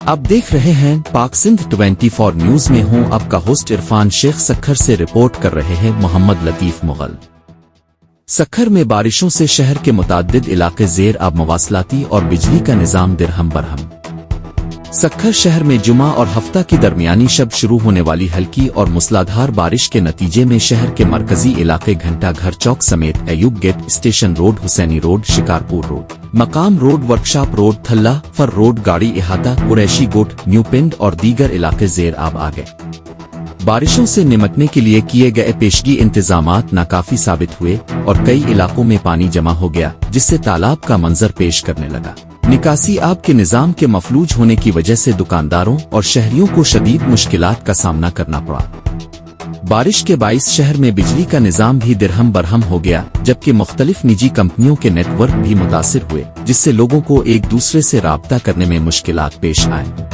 आप देख रहे हैं पाक सिंध 24 न्यूज में हूं आपका होस्ट इरफान शेख। सखर से रिपोर्ट कर रहे हैं मोहम्मद लतीफ मुगल। सखर में बारिशों से शहर के मुताद्दिद इलाके ज़ेर आब मवासलाती और बिजली का निज़ाम दिरहम बरहम। सखर शहर में जुमा और हफ्ता की दरमियानी शब शुरू होने वाली हल्की और मूसलाधार बारिश के नतीजे में शहर के मरकजी इलाके घंटा घर चौक समेत Ayub gate, station road, Husaini road, Shikarpur road, Makam road, workshop road, थल्ला फर रोड, गाड़ी इहाता, कुरैशी गोट, न्यू पिंड और दीगर इलाके ज़ेर आब आ गए। बारिशों से निमटने के लिए किए गए पेशगी इंतजामात नाकाफी साबित हुए और कई इलाकों में पानी जमा हो गया, जिससे तालाब का मंजर पेश करने लगा। निकासी आब के निज़ाम के मफलूज होने की वजह से दुकानदारों और शहरियों को शदीद मुश्किलात का सामना करना पड़ा। बारिश के बाइस शहर में बिजली का निज़ाम भी दिरहम बरहम हो गया, जबकि मुख्तलिफ निजी कंपनियों के नेटवर्क भी मुतासिर हुए, जिससे लोगों को एक दूसरे से राब्ता करने में मुश्किलात पेश आए।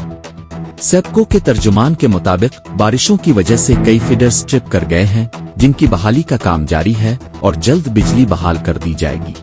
सेप्को के तर्जुमान के मुताबिक बारिशों की वजह से कई फीडर्स ट्रिप कर गए हैं, जिनकी बहाली का काम जारी है और जल्द बिजली बहाल कर दी जाएगी।